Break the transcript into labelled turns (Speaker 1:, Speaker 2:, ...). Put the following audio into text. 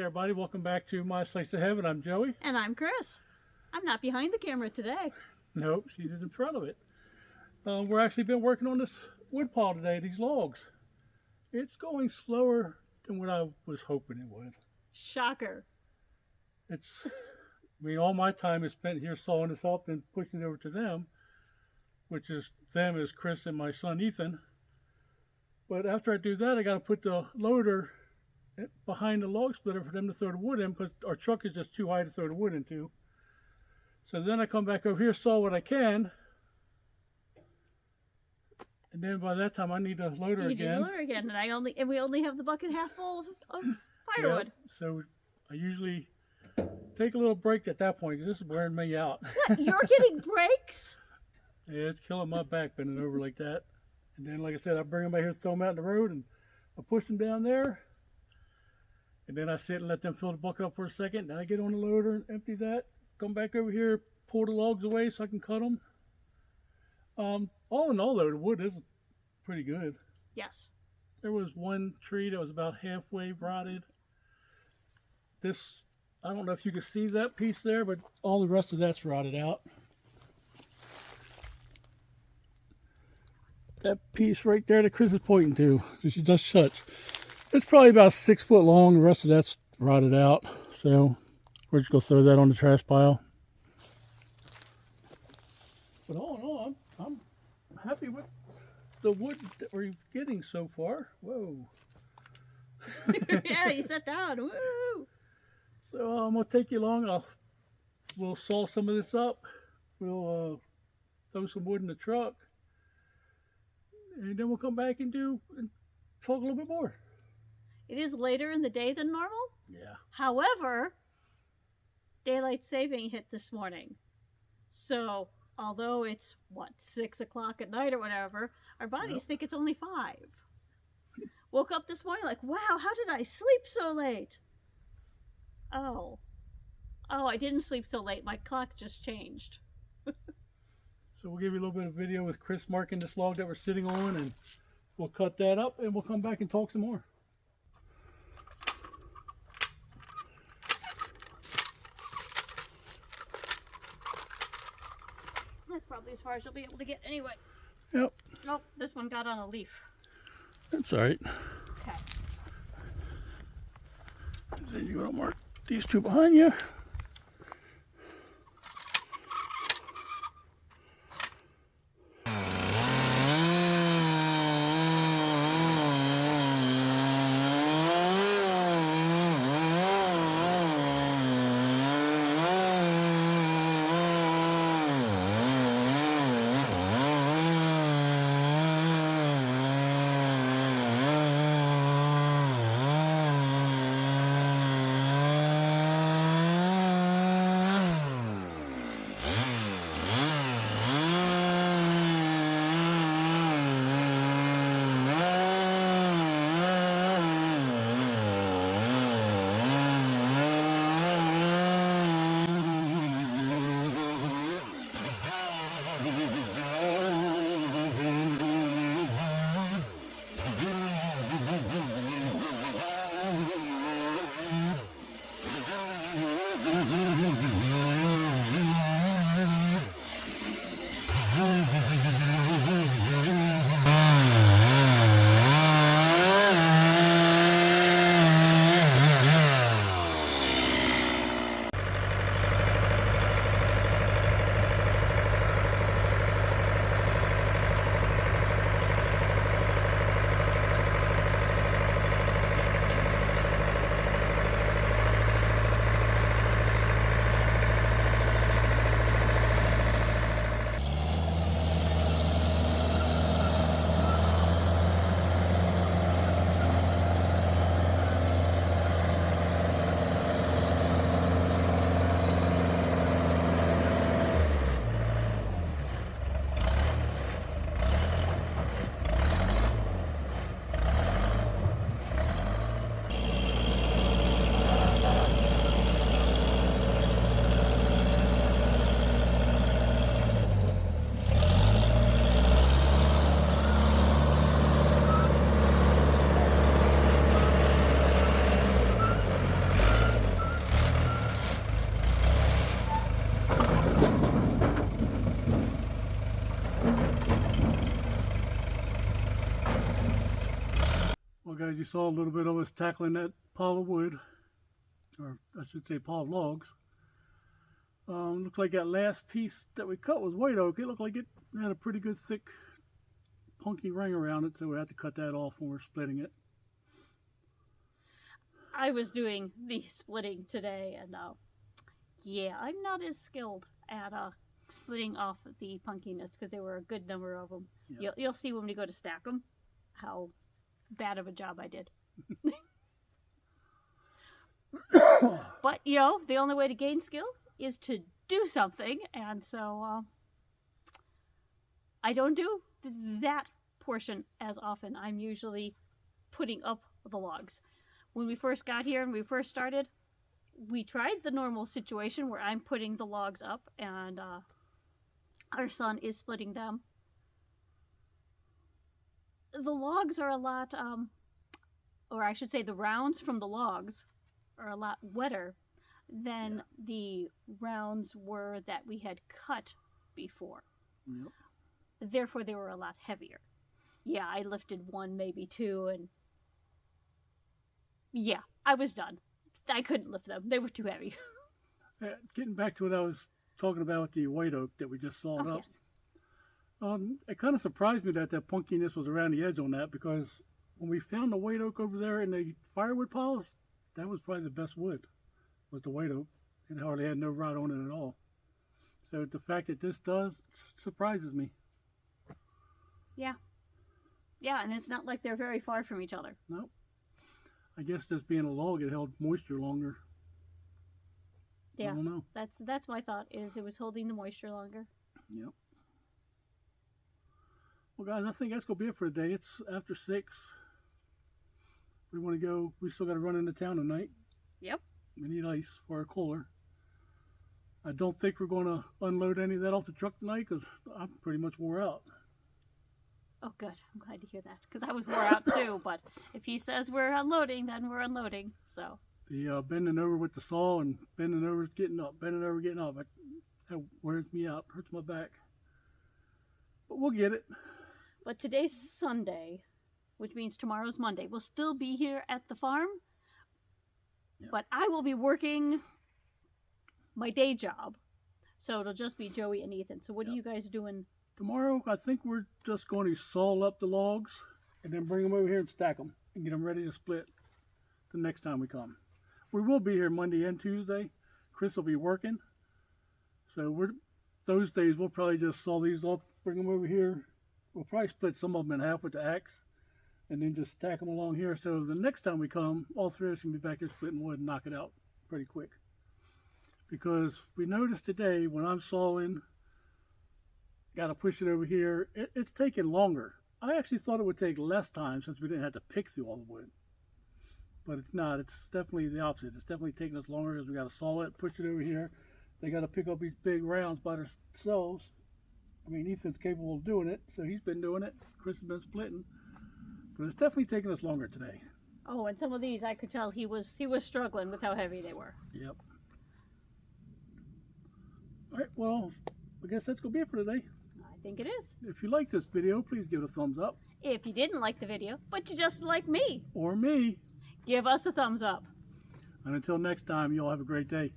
Speaker 1: everybody, welcome back to My Slice of Heaven. I'm Joey.
Speaker 2: And I'm Kris. I'm not behind the camera today.
Speaker 1: Nope, she's in front of it. We're actually been working on this wood pile today, these logs. It's going slower than what I was hoping it would.
Speaker 2: Shocker.
Speaker 1: All my time is spent here sawing this up and pushing it over to them, which is Kris and my son Ethan. But after I do that, I got to put the loader behind the log splitter for them to throw the wood in, because our truck is just too high to throw the wood into. So then I come back over here, saw what I can, and then by that time I need a loader again.
Speaker 2: You need a loader again, and we only have the bucket half full of firewood.
Speaker 1: Yep. So I usually take a little break at that point, because this is wearing me out.
Speaker 2: What? You're getting breaks?
Speaker 1: Yeah, it's killing my back bending over like that. And then, like I said, I bring them back here, throw them out in the road, and I push them down there. And then I sit and let them fill the bucket up for a second. Then I get on the loader and empty that. Come back over here, pull the logs away so I can cut them. All in all, though, the wood is pretty good.
Speaker 2: Yes.
Speaker 1: There was one tree that was about halfway rotted. I don't know if you can see that piece there, but all the rest of that's rotted out. That piece right there that Kris is pointing to, so she just shuts. It's probably about 6 foot long. The rest of that's rotted out. So we're just going to throw that on the trash pile. But all in all, I'm happy with the wood that we're getting so far. Whoa.
Speaker 2: Yeah, you sat down. Woo!
Speaker 1: So I'm going to take you along. We'll saw some of this up. We'll throw some wood in the truck. And then we'll come back and talk a little bit more.
Speaker 2: It is later in the day than normal.
Speaker 1: Yeah.
Speaker 2: However, daylight saving hit this morning. So, although it's, 6 o'clock at night or whatever, our bodies think it's only 5. Woke up this morning like, wow, how did I sleep so late? Oh, I didn't sleep so late. My clock just changed.
Speaker 1: So we'll give you a little bit of video with Kris marking this log that we're sitting on, and we'll cut that up and we'll come back and talk some more.
Speaker 2: That's probably as far as you'll be able to get anyway.
Speaker 1: Yep.
Speaker 2: Nope, this one got on a leaf.
Speaker 1: That's all right.
Speaker 2: Okay.
Speaker 1: Then you're going to mark these two behind you. guys, you saw a little bit of us tackling that pile of wood, or I should say pile of logs. Looks like that last piece that we cut was white oak. It looked like it had a pretty good thick punky ring around it, so we had to cut that off when we're splitting it.
Speaker 2: I was doing the splitting today, and yeah, I'm not as skilled at splitting off the punkiness because there were a good number of them.
Speaker 1: Yeah.
Speaker 2: You'll see when we go to stack them how bad of a job I did. But, you know, the only way to gain skill is to do something, and so I don't do that portion as often. I'm usually putting up the logs. When we first got here and we first started, we tried the normal situation where I'm putting the logs up and our son is splitting them. The logs are a lot, or I should say the rounds from the logs are a lot wetter than the rounds were that we had cut before.
Speaker 1: Yep.
Speaker 2: Therefore, they were a lot heavier. Yeah, I lifted one, maybe two, and yeah, I was done. I couldn't lift them. They were too heavy.
Speaker 1: Getting back to what I was talking about with the white oak that we just sawed up.
Speaker 2: Yes.
Speaker 1: It kind of surprised me that punkiness was around the edge on that, because when we found the white oak over there in the firewood piles, that was probably the best wood, was the white oak. It hardly had no rot on it at all. So the fact that this does surprises me.
Speaker 2: Yeah. Yeah, and it's not like they're very far from each other.
Speaker 1: Nope. I guess just being a log, it held moisture longer.
Speaker 2: Yeah,
Speaker 1: I don't know.
Speaker 2: That's my thought, is it was holding the moisture longer.
Speaker 1: Yep. Well, guys, I think that's going to be it for today. It's after 6. We want to go. We still got to run into town tonight.
Speaker 2: Yep.
Speaker 1: We need ice for our cooler. I don't think we're going to unload any of that off the truck tonight because I'm pretty much wore out.
Speaker 2: Oh, good. I'm glad to hear that, because I was wore out too. But if he says we're unloading, then we're unloading. So
Speaker 1: the bending over with the saw and bending over, getting up, bending over, getting up, that wears me out, hurts my back. But we'll get it.
Speaker 2: But today's Sunday, which means tomorrow's Monday. We'll still be here at the farm, but I will be working my day job. So it'll just be Joey and Ethan. So what are you guys doing?
Speaker 1: Tomorrow, I think we're just going to saw up the logs and then bring them over here and stack them and get them ready to split the next time we come. We will be here Monday and Tuesday. Kris will be working. So those days we'll probably just saw these up, bring them over here. We'll probably split some of them in half with the axe and then just stack them along here. So the next time we come, all three of us can be back here splitting wood and knock it out pretty quick. Because we noticed today when I'm sawing, got to push it over here, it's taking longer. I actually thought it would take less time since we didn't have to pick through all the wood. But it's not. It's definitely the opposite. It's definitely taking us longer because we got to saw it, push it over here. They got to pick up these big rounds by themselves. I mean, Ethan's capable of doing it, so he's been doing it. Kris has been splitting. But it's definitely taking us longer today.
Speaker 2: Oh, and some of these I could tell he was struggling with how heavy they were.
Speaker 1: Yep. All right, well, I guess that's going to be it for today.
Speaker 2: I think it is.
Speaker 1: If you like this video, please give it a thumbs up.
Speaker 2: If you didn't like the video, but you just like me,
Speaker 1: Or me.
Speaker 2: give us a thumbs up.
Speaker 1: And until next time, you all have a great day.